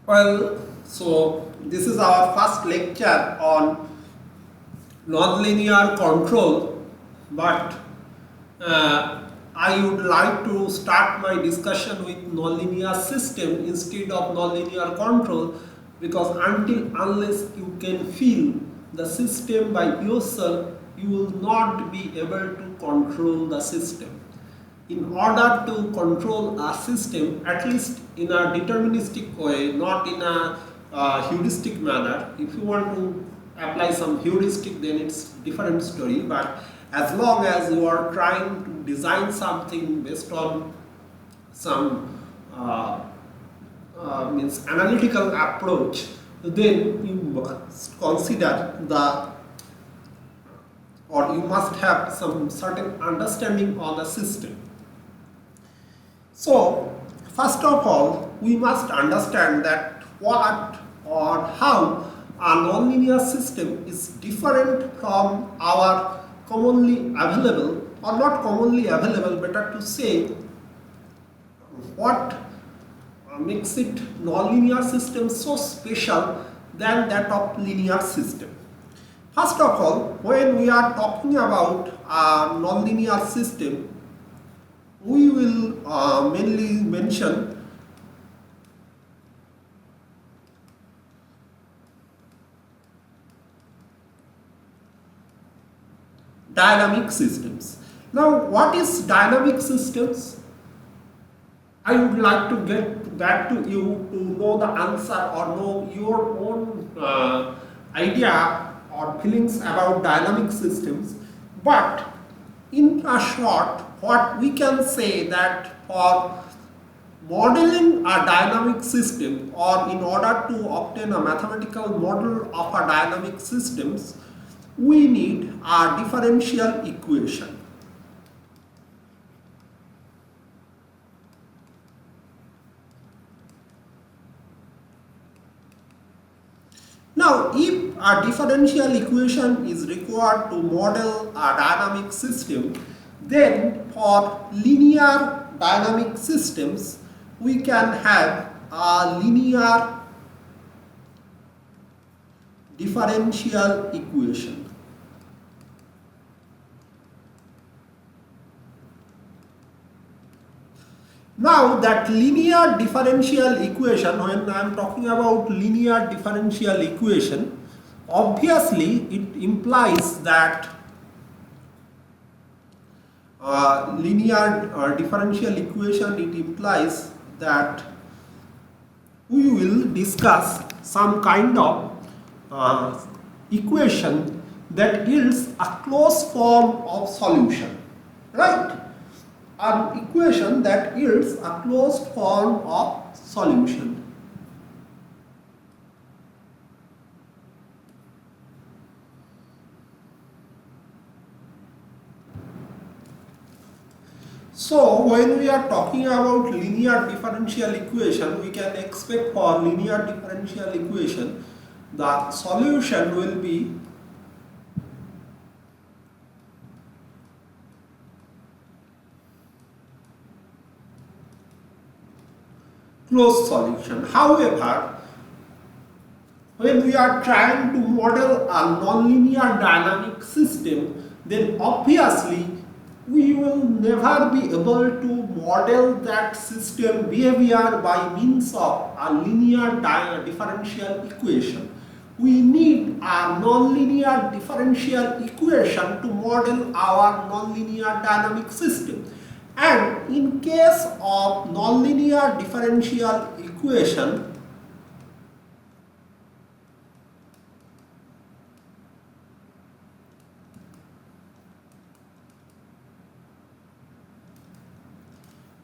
Well, so this is our first lecture on nonlinear control, but I would like to start my discussion with nonlinear system instead of nonlinear control, because unless you can feel the system by yourself, you will not be able to control the system. In order to control a system, at least in a deterministic way, not in a heuristic manner. If you want to apply some heuristic, then it's different story. But as long as you are trying to design something based on some means analytical approach, then you must consider the, or you must have some certain understanding of the system. So, first of all, we must understand that what or how a nonlinear system is different from our commonly available, or not commonly available, better to say, what makes it nonlinear system so special than that of linear system. First of all, when we are talking about a nonlinear system, we will mainly mention dynamic systems. Now, what is dynamic systems? I would like to get back to you to know the answer or know your own idea or feelings about dynamic systems. But in a short, what we can say that for modeling a dynamic system, or in order to obtain a mathematical model of a dynamic systems, we need a differential equation. Now, if a differential equation is required to model a dynamic system, then for linear dynamic systems, we can have a linear differential equation. Now, that linear differential equation, when I am talking about linear differential equation, obviously it implies that linear differential equation, it implies that we will discuss some kind of equation that yields a closed form of solution, right? An equation that yields a closed form of solution. So, when we are talking about linear differential equation, we can expect for linear differential equation, the solution will be closed solution. However, when we are trying to model a nonlinear dynamic system, then obviously we will never be able to model that system behavior by means of a linear differential equation. We need a nonlinear differential equation to model our nonlinear dynamic system. And in case of nonlinear differential equation,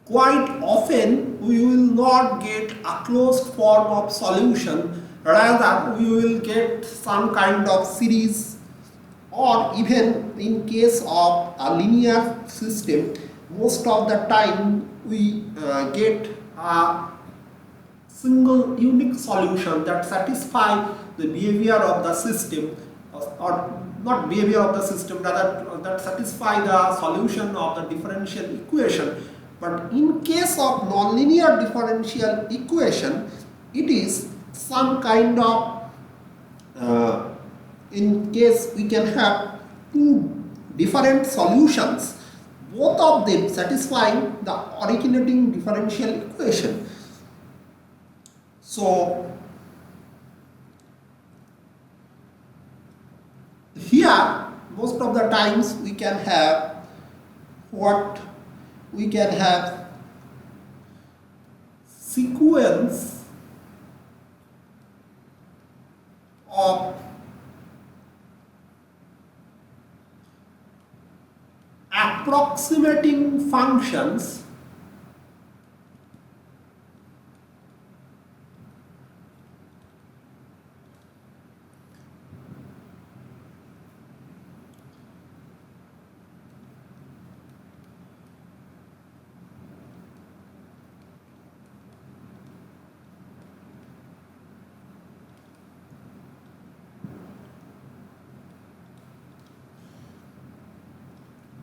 quite often we will not get a closed form of solution, rather we will get some kind of series, or even in case of a linear system, most of the time we get a single unique solution that satisfies the behavior of the system, or not behavior of the system, rather that satisfy the solution of the differential equation. But in case of nonlinear differential equation, it is some kind of in case we can have two different solutions, both of them satisfying the originating differential equation. So here most of the times we can have what we can have sequence of approximating functions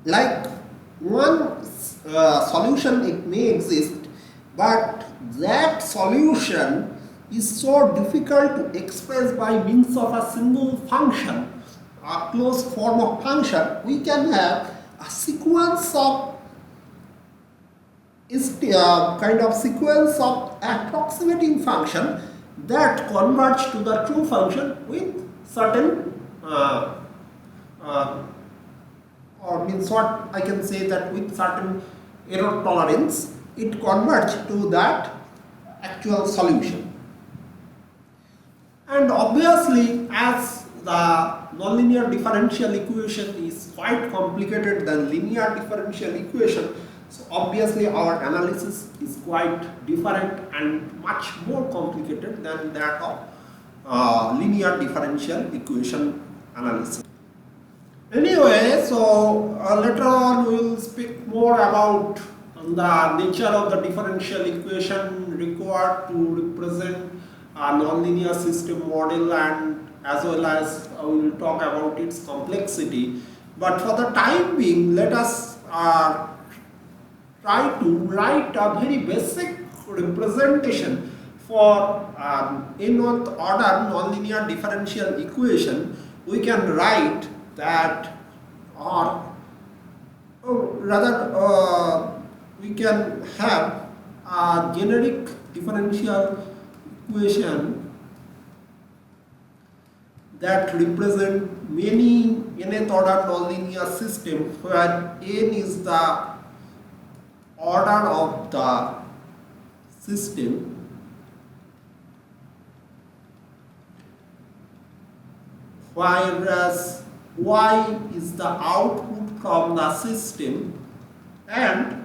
like one solution it may exist, but that solution is so difficult to express by means of a single function, a closed form of function. We can have a sequence of kind of sequence of approximating function that converge to the true function with certain or means what I can say that with certain error tolerance, it converges to that actual solution. And obviously, as the nonlinear differential equation is quite complicated than linear differential equation, so obviously our analysis is quite different and much more complicated than that of linear differential equation analysis. Anyway, so later on we will speak more about the nature of the differential equation required to represent a nonlinear system model, and as well as we will talk about its complexity. But for the time being, let us try to write a very basic representation for nth order nonlinear differential equation. We can write that, or rather we can have a generic differential equation that represent many nth order nonlinear system where n is the order of the system whereas y is the output from the system and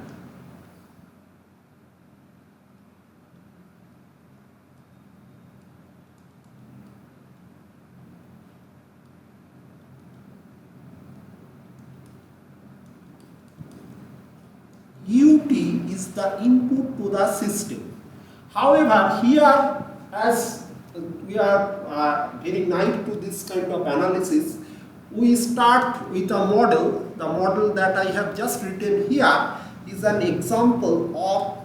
ut is the input to the system. However, here as we are very naive to this kind of analysis, we start with a model. The model that I have just written here is an example of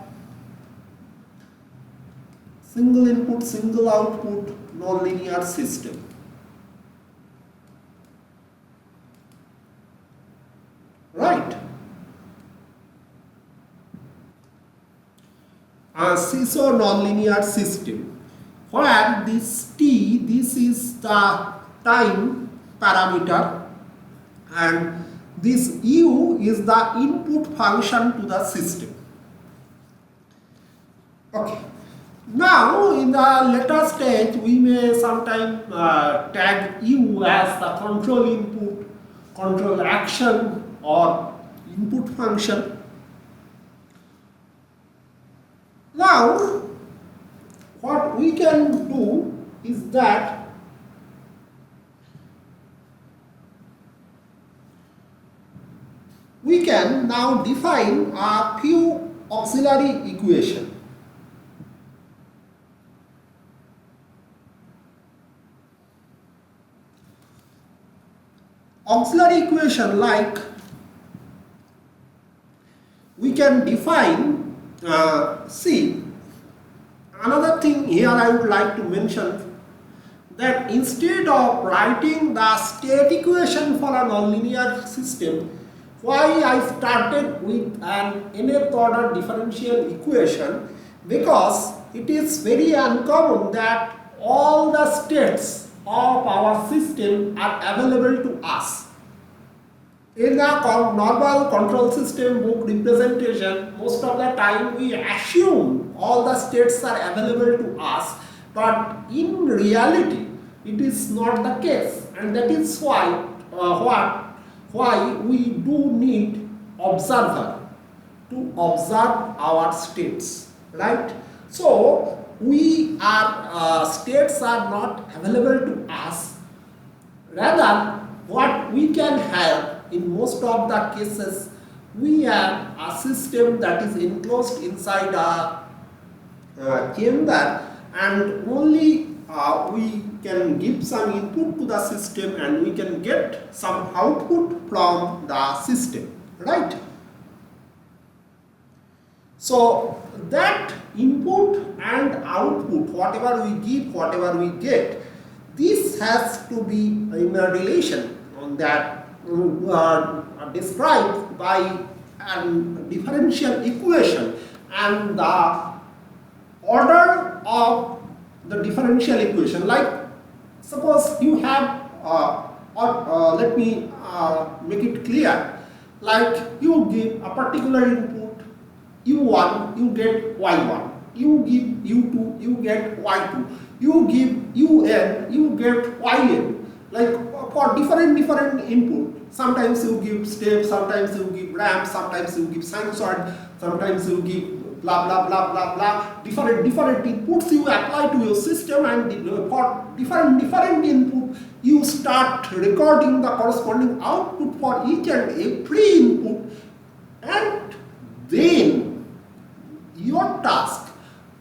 single input, single output nonlinear system. Right? A seesaw nonlinear system where this t, this is the time parameter, and this u is the input function to the system. Okay. Now in the later stage we may sometime tag u as the control input, control action or input function. Now what we can do is that we can now define a few auxiliary equation. Auxiliary equation like we can define see Another thing here I would like to mention, that instead of writing the state equation for a nonlinear system, why I started with an nth order differential equation, because it is very uncommon that all the states of our system are available to us. In a normal control system book representation, most of the time we assume all the states are available to us, but in reality it is not the case, and that is why we do need observer to observe our states, right? So states are not available to us. Rather, what we can have in most of the cases, we have a system that is enclosed inside a chamber, and only we can give some input to the system and we can get some output from the system, right? So that input and output, whatever we give, whatever we get, this has to be in a relation that described by a differential equation, and the order of the differential equation, like suppose you have let me make it clear, like you give a particular input u1, you get y1, you give u2, you get y2, you give un, you get yn, like for different input. Sometimes you give step, sometimes you give ramp, sometimes you give sinusoid, sometimes you give blah blah blah blah blah. Different inputs you apply to your system, and for different input you start recording the corresponding output for each and every input, and then your task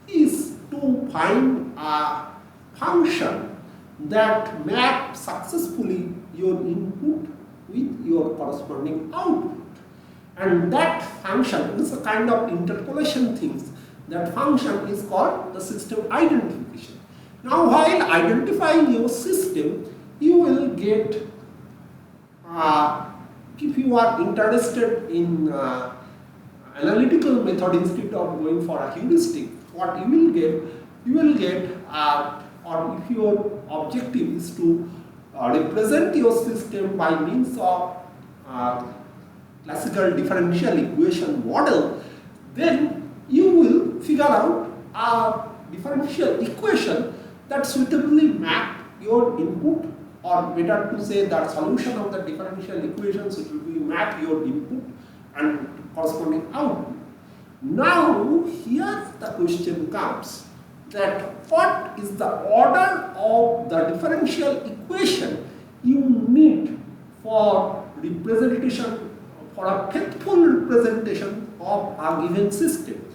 is to find a function that maps successfully your input with your corresponding output. And that function is a kind of interpolation things. That function is called the system identification. Now, while identifying your system, you will get, if you are interested in analytical method instead of going for a heuristic, what you will get, or if your objective is to represent your system by means of classical differential equation model, then you will figure out a differential equation that suitably map your input, or better to say that solution of the differential equation suitably map your input and corresponding output. Now here the question comes, that what is the order of the differential equation you need for representation, for a faithful representation of a given system.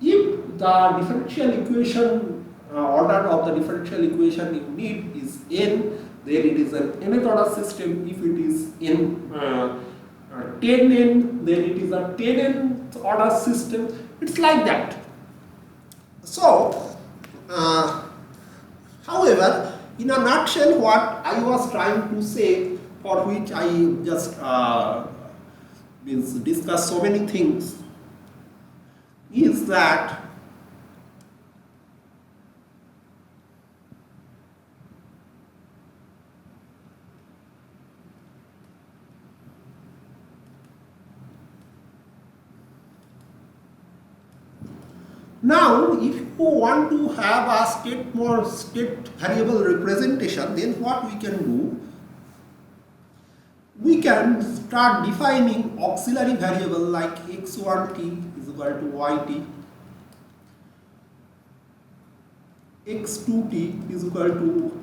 If the differential equation, order of the differential equation you need is n, then it is an nth order system. If it is n 10n, then it is a 10nth order system. It's like that. So, however, in a nutshell, what I was trying to say, for which I just discussed so many things, is that now, if you want to have a state variable representation, then what we can do? We can start defining auxiliary variable like x1t is equal to yt, x2t is equal to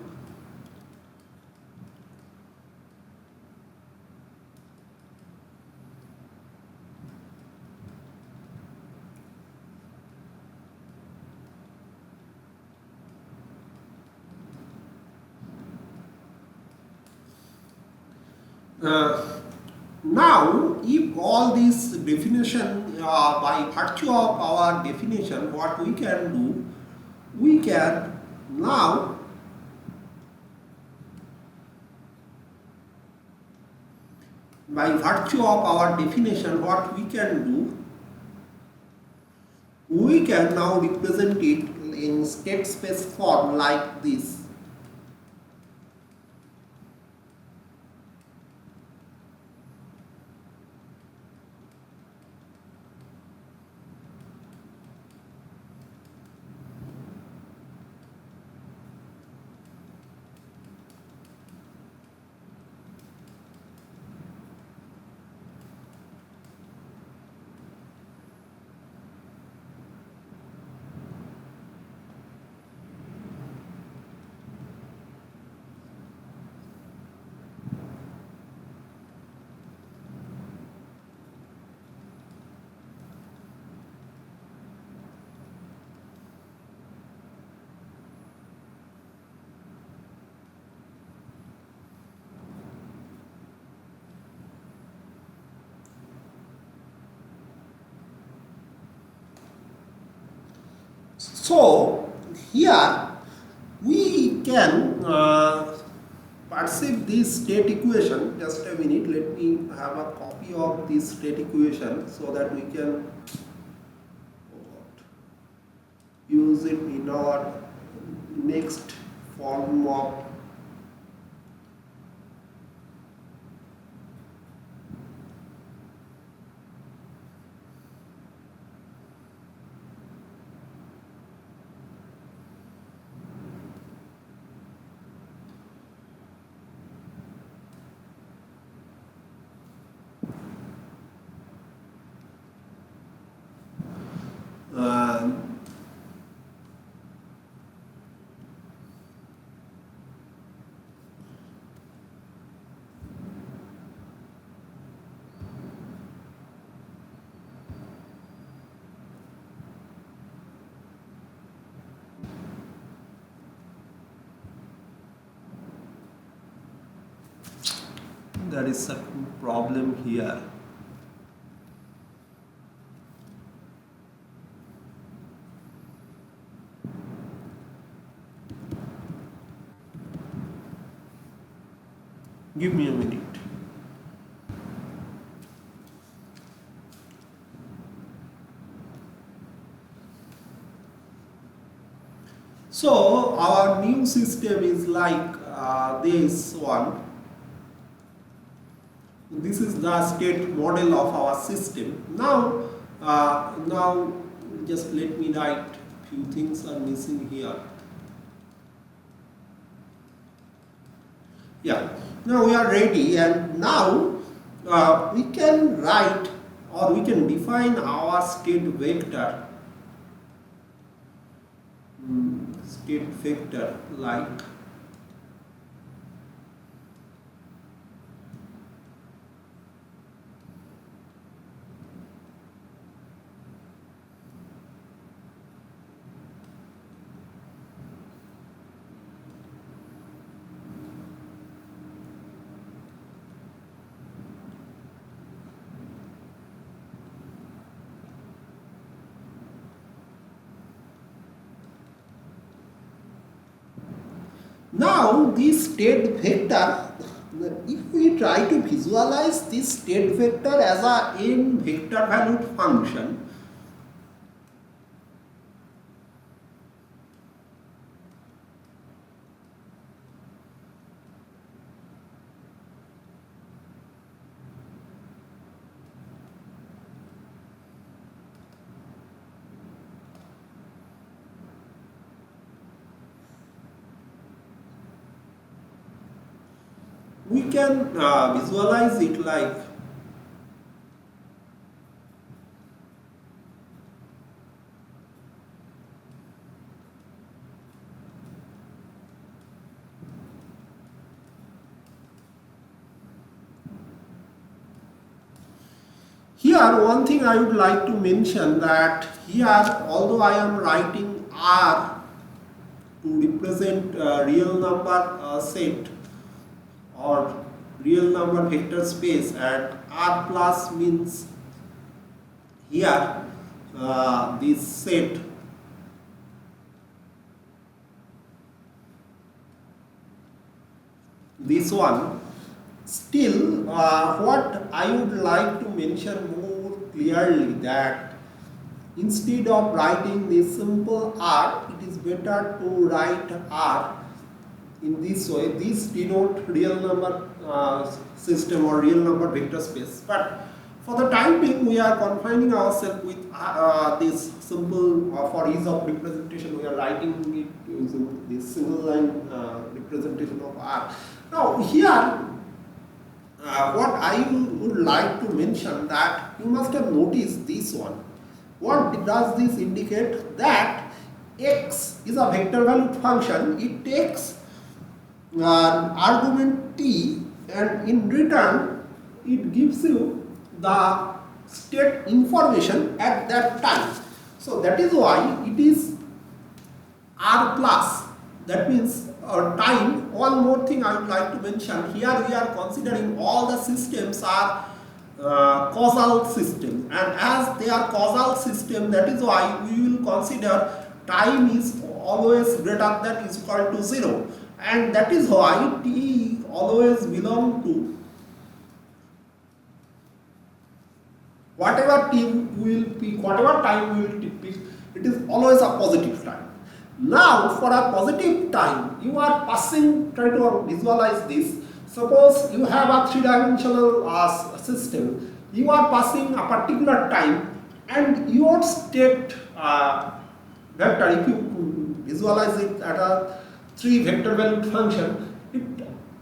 now, if all this definition, by virtue of our definition, what we can do, we can now by virtue of our definition, what we can do, we can now represent it in state space form like this. So here we can perceive this state equation. Just a minute, let me have a copy of this state equation so that we can use it in our next form of uh, there is a problem here. Give me a minute. So our new system is like this one. This is the state model of our system. Now just let me write. Few things are missing here. Yeah. Now we are ready, and now we can write or we can define our state vector. State vector like now this state vector, if we try to visualize this state vector as a n vector valued function, we can visualize it like here. One thing I would like to mention that here, although I am writing R to represent real number set or real number vector space, and R plus means here this set this one. Still, what I would like to mention more clearly that instead of writing this simple R, it is better to write R in this way. This denote real number system or real number vector space. But for the time being, we are confining ourselves with this simple, for ease of representation, we are writing it using this single line representation of R. Now here, what I would like to mention that you must have noticed this one. What does this indicate? That x is a vector valued function. It takes argument t, and in return it gives you the state information at that time. So that is why it is r plus. That means time. One more thing I would like to mention here, we are considering all the systems are causal system, and as they are causal system, that is why we will consider time is always greater than is equal to 0, and that is why t always belong to whatever t will pick, whatever time we will pick, it is always a positive time. Now for a positive time, you are passing, try to visualize this. Suppose you have a three-dimensional system, you are passing a particular time, and your state vector, if you visualize it at a 3 vector valued function, it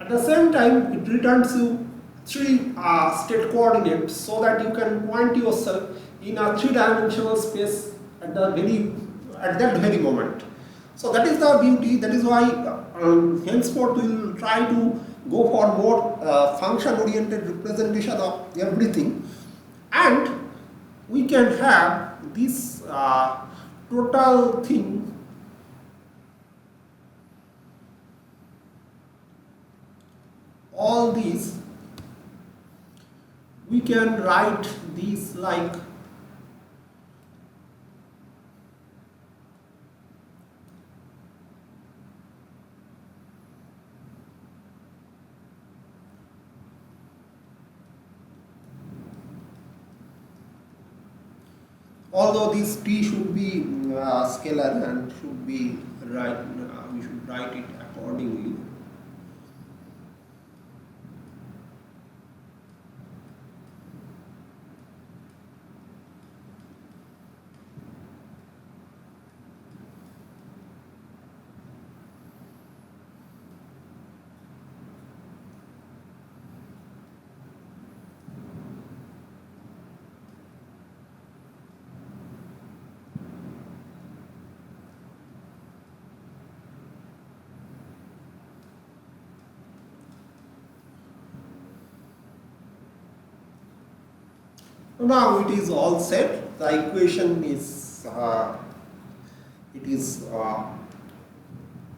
at the same time it returns you 3 state coordinates, so that you can point yourself in a 3-dimensional space at that very moment. So that is the beauty. That is why henceforth we will try to go for more function-oriented representation of everything, and we can have this total thing all these. We can write these like although this t should be scalar and should be we should write it accordingly. Now it is all set. The equation is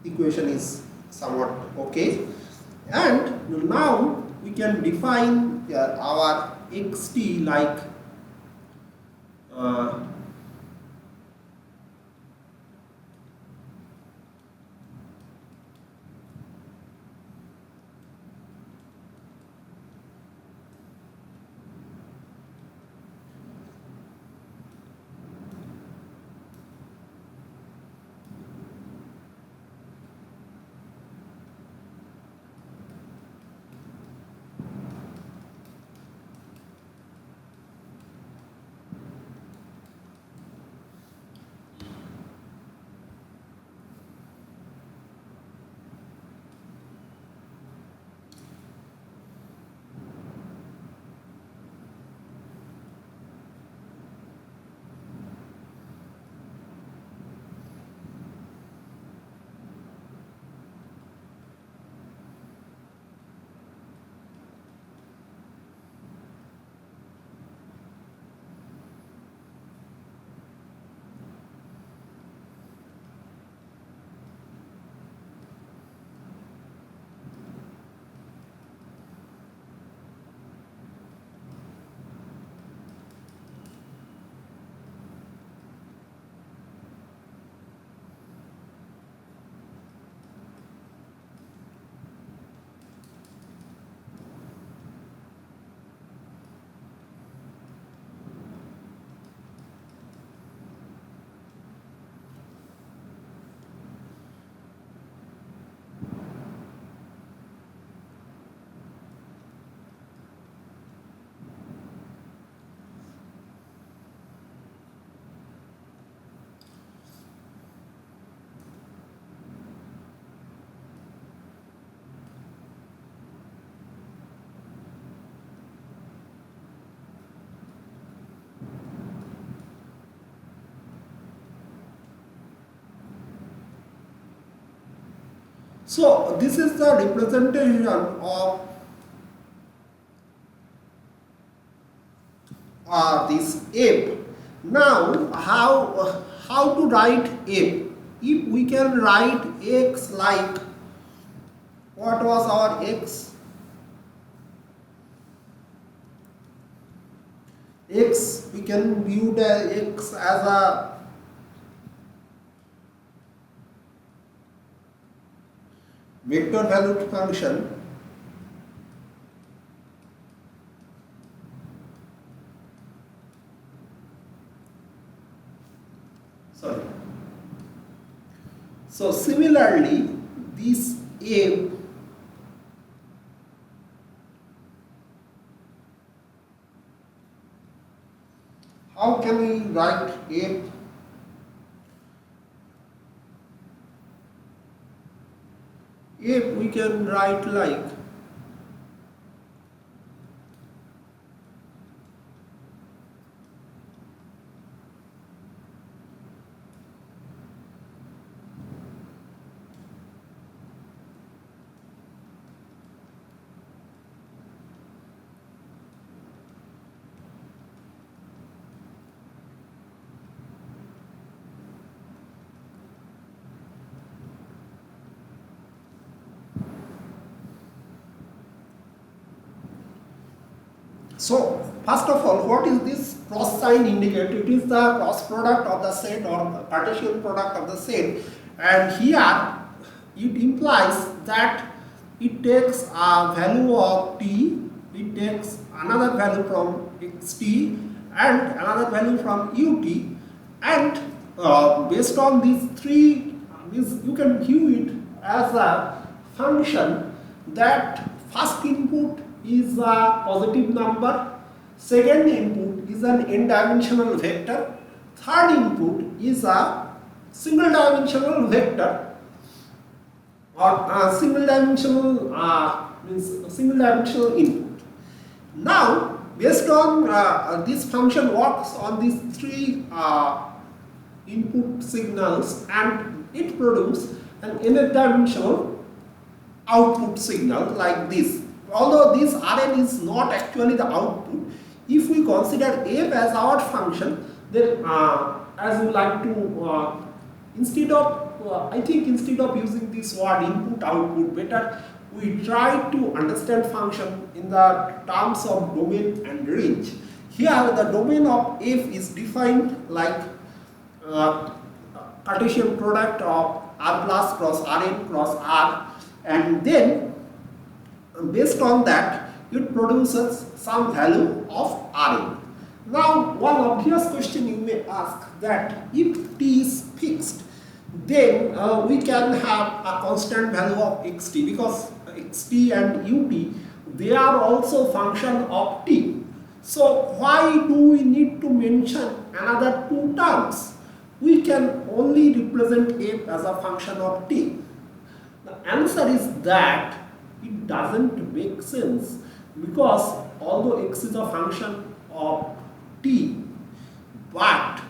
equation is somewhat okay, and now we can define our xt like So this is the representation of this f. Now how to write f? If we can write x like, what was our x? X, we can view the x as a vector valued function. Sorry. So similarly, this f how can we write f? If we can write like so, first of all, what is this cross sign indicate? It is the cross product of the set or the Cartesian product of the set, and here it implies that it takes a value of t, it takes another value from xt and another value from ut, and based on these three, you can view it as a function that first input is a positive number, second input is an n-dimensional vector, third input is a single dimensional vector or single dimensional input. Now based on this function works on these three input signals and it produces an n-dimensional output signal like this. Although this Rn is not actually the output, if we consider f as our function, then as we like to, instead of using this word input output, better we try to understand function in the terms of domain and range. Here the domain of f is defined like Cartesian product of r plus cross Rn cross r, and then based on that it produces some value of Rn. Now one obvious question you may ask that if t is fixed, then we can have a constant value of xt, because xt and ut, they are also function of t. So why do we need to mention another two terms? We can only represent f as a function of t. The answer is that it doesn't make sense, because although x is a function of t, but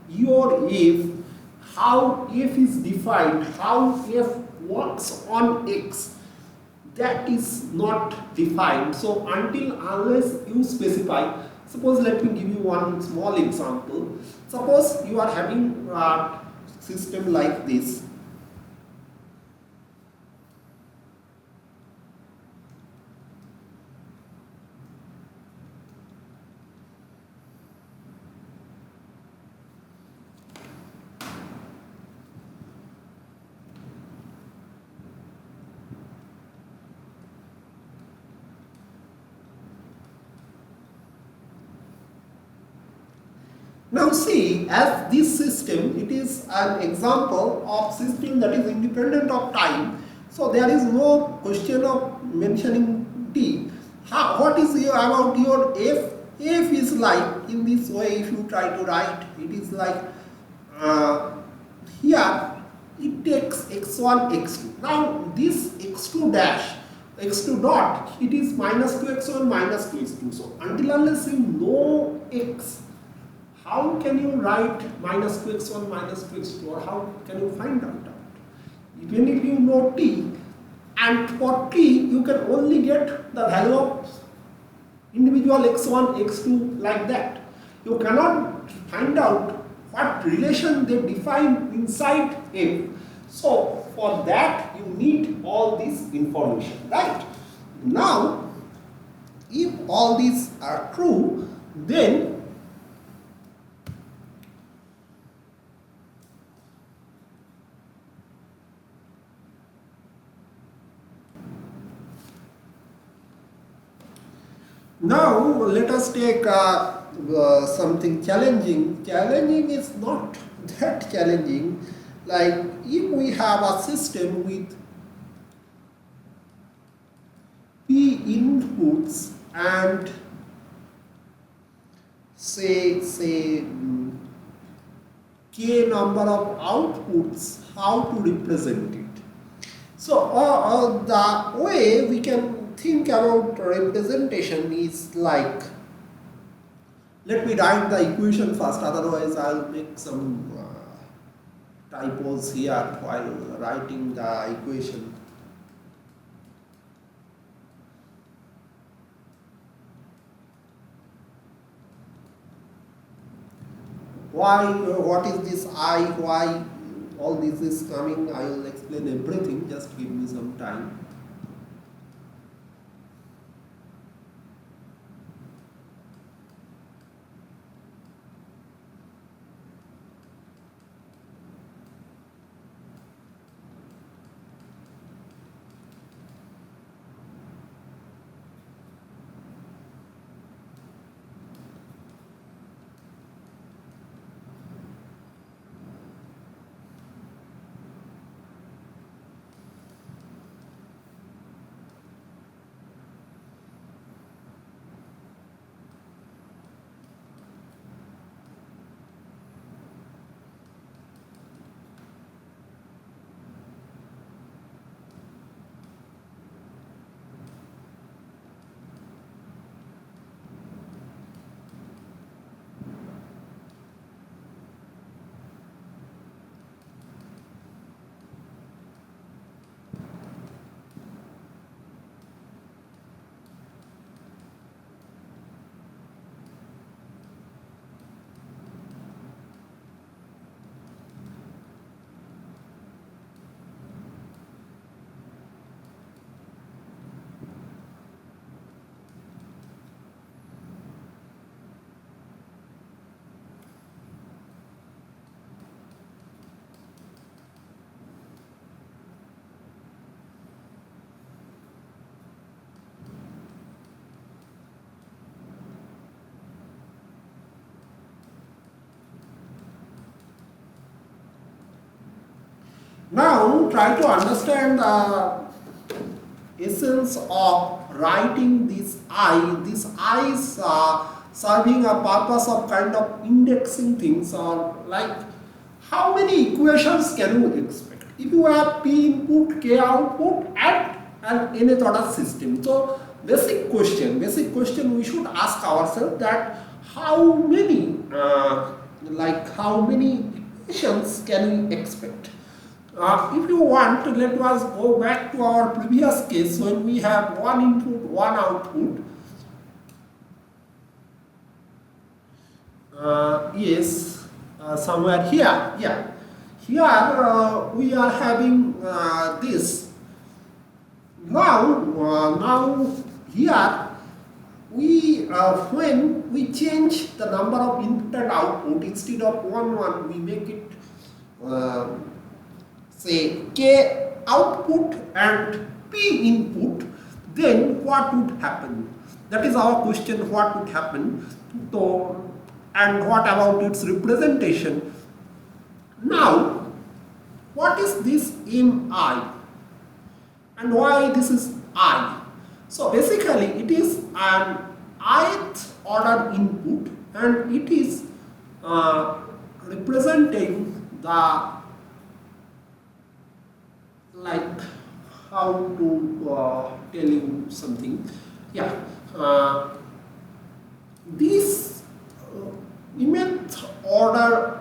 your f, how f is defined, how f works on x, that is not defined. So until unless you specify, suppose let me give you one small example. Suppose you are having a system like this. Now see, as this system, it is an example of system that is independent of time. So there is no question of mentioning t. What is about your f? F is like, in this way if you try to write, it is like here it takes x1, x2. Now this x2 dash, x2 dot, it is minus 2x1, minus 2x2. So until unless you know x, how can you write minus 2x1 minus 2x2, or how can you find out? even if you know t, and for t you can only get the value of individual x1, x2 like that. You cannot find out what relation they define inside f. So for that you need all this information, right? Now if all these are true, then now let us take something challenging. Challenging is not that challenging. Like if we have a system with p inputs and say k number of outputs, how to represent it? So the way we can think about representation is like, let me write the equation first, otherwise I'll make some typos here while writing the equation. Why, what is this I, why all this is coming, I will explain everything, just give me some time. Now try to understand the essence of writing this I. This I is serving a purpose of kind of indexing things, or like how many equations can you expect if you have p input, k output at an nth order system. So basic question we should ask ourselves that how many how many equations can we expect. If you want, let us go back to our previous case when we have one input, one output. Yes, somewhere here, yeah. Here we are having this. Now here we when we change the number of input and output, instead of 1 1 we make it say k output and p input, then what would happen? That is our question, what would happen. So, and what about its representation? Now what is this mi and why this is I? So basically it is an ith order input and it is representing the, like how to tell you something, yeah, this immense order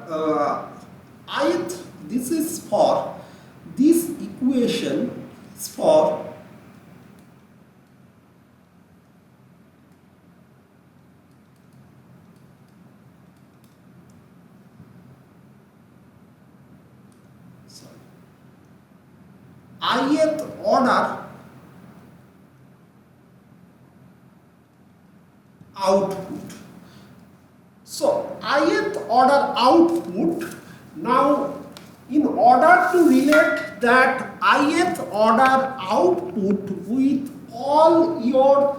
ith, this is for this equation for ith order output. So ith order output, now in order to relate that ith order output with all your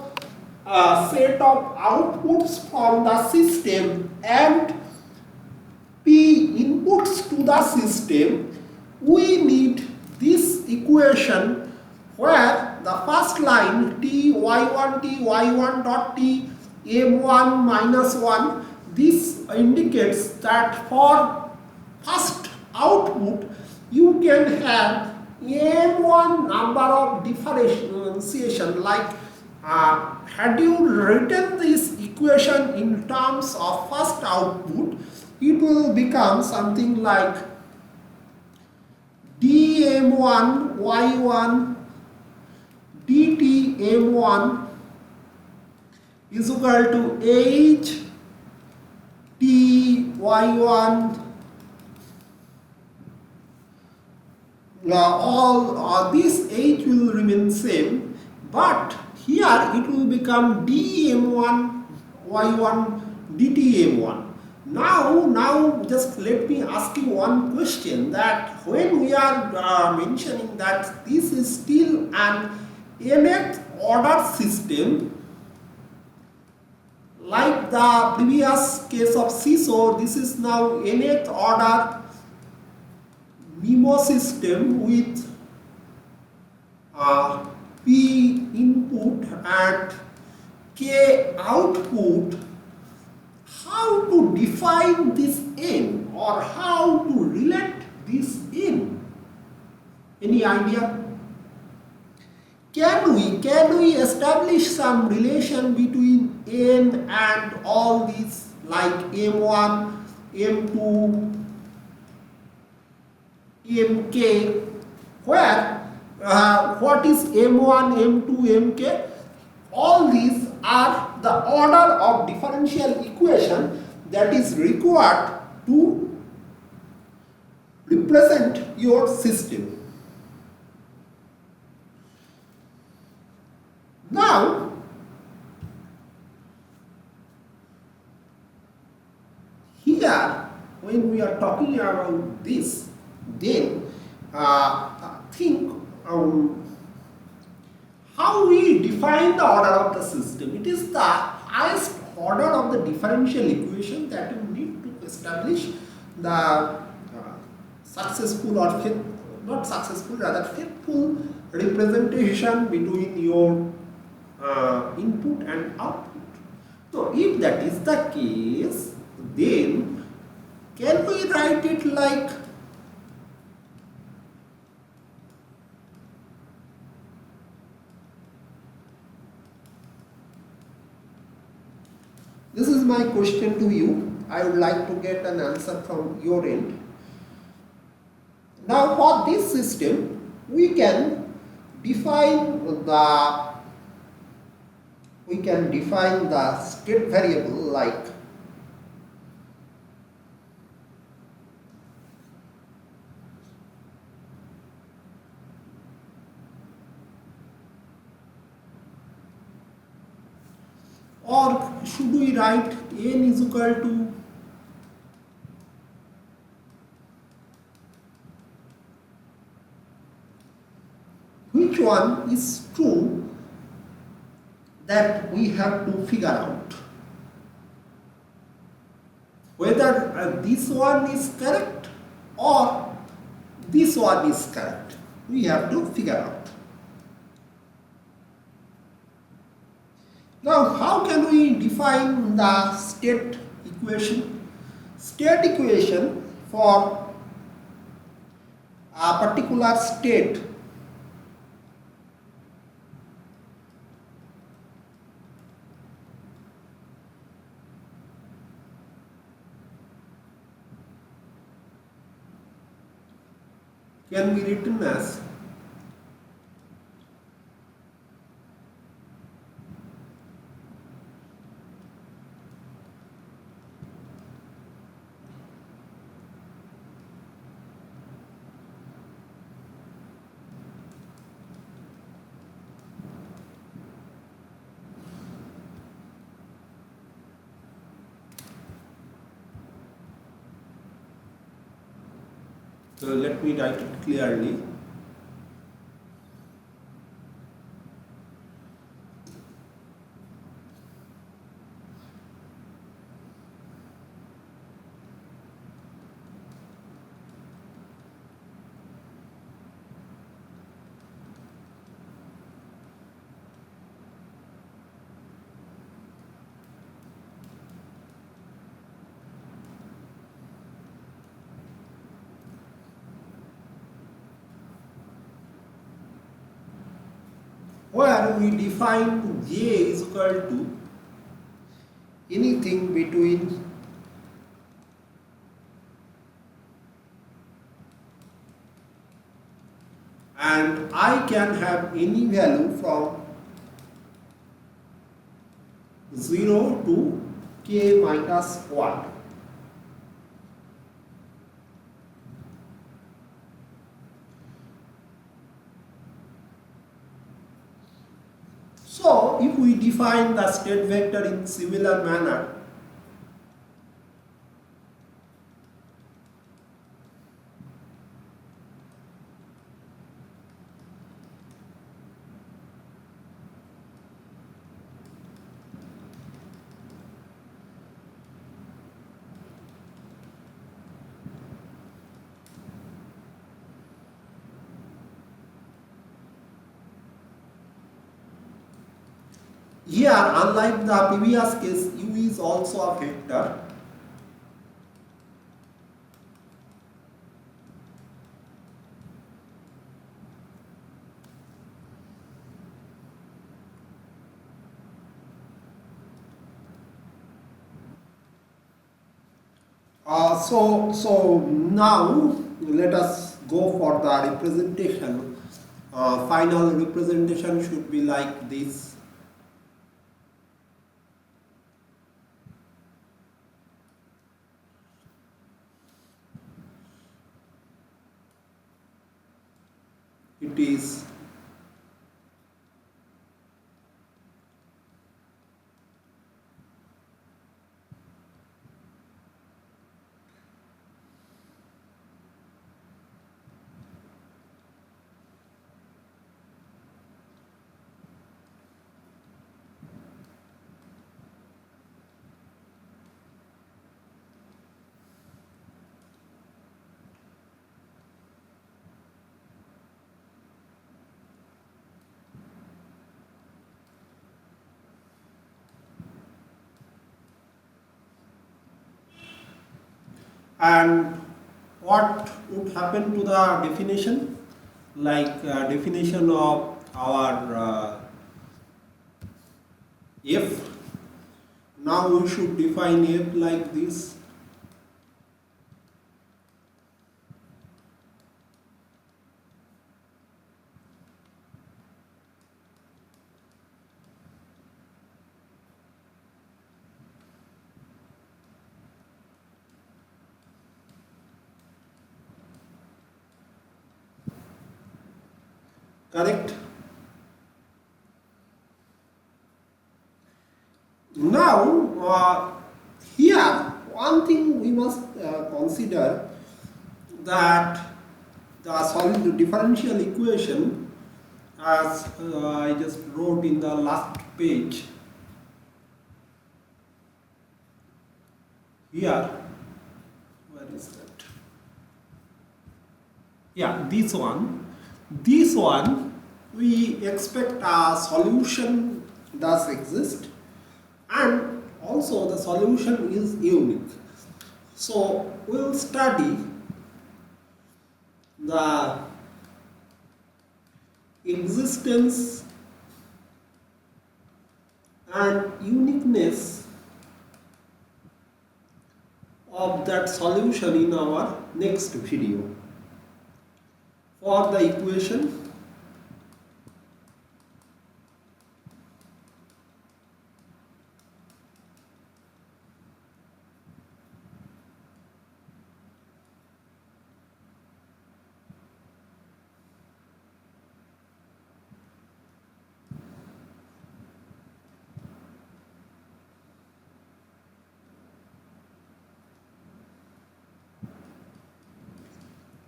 set of outputs from the system and P inputs to the system, we need this equation where the first line t y1 dot t m1 minus 1, this indicates that for first output you can have m1 number of differentiation. Like had you written this equation in terms of first output, it will become something like dm1 y1 dt m1 is equal to h t y1, all this h will remain same, but here it will become dm1 y1 dt m1. Now just let me ask you one question, that when we are mentioning that this is still an nth order system, like the previous case of seesaw, this is now nth order MIMO system with P input and K output. How to define this n, or how to relate this n? Any idea? Can we establish some relation between n and all these, like m1, m2, mk, where what is m1, m2, mk? All these are the order of differential equation that is required to represent your system. Now, here when we are talking about this, then think how we define the order of the system. It is the highest order of the differential equation that you need to establish the successful or not successful, rather faithful representation between your input and output. So if that is the case, then can we write it like this? Is my question to you. I would like to get an answer from your end. Now for this system, we can define the state variable like or should we write n is equal to which one is true, that we have to figure out whether this one is correct or this one is correct. We have to figure out. Now, how can we define the state equation? State equation for a particular state can be written as So let me write it clearly. Where we define J is equal to anything between and I can have any value from 0 to k minus 1. So, if we define the state vector in similar manner, here, unlike the previous case, u is also a vector. So now let us go for the representation. Final representation should be like this. It is and what would happen to the definition? Like definition of our f. Now we should define f like this. Correct? Now, here one thing we must consider, that the solid differential equation, as I just wrote in the last page here, where is that? Yeah, this one we expect a solution does exist, and also the solution is unique. So we will study the existence and uniqueness of that solution in our next video. For the equation,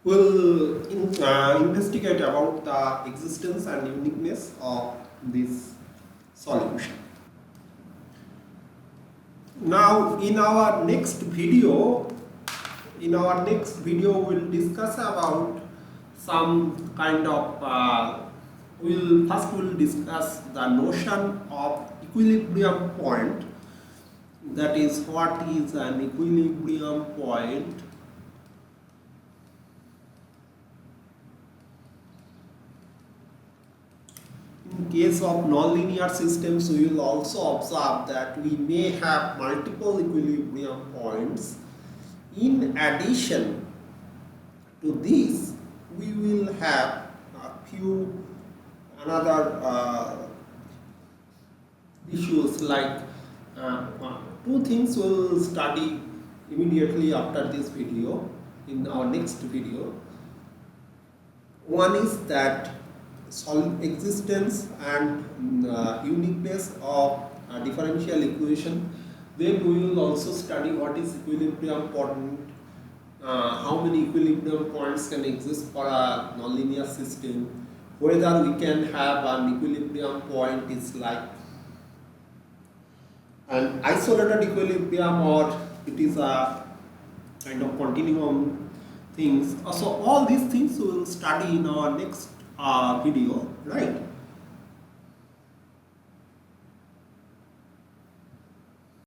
will investigate about the existence and uniqueness of this solution. Now in our next video we'll discuss about some kind of we'll discuss the notion of equilibrium point, that is what is an equilibrium point. In case of nonlinear systems, we will also observe that we may have multiple equilibrium points. In addition to this, we will have a few another issues like two things we will study immediately after this video in our next video. One is that existence and uniqueness of a differential equation. Then we will also study what is equilibrium point, how many equilibrium points can exist for a nonlinear system, whether we can have an equilibrium point is like an isolated equilibrium or it is a kind of continuum things. So all these things we will study in our next video, right?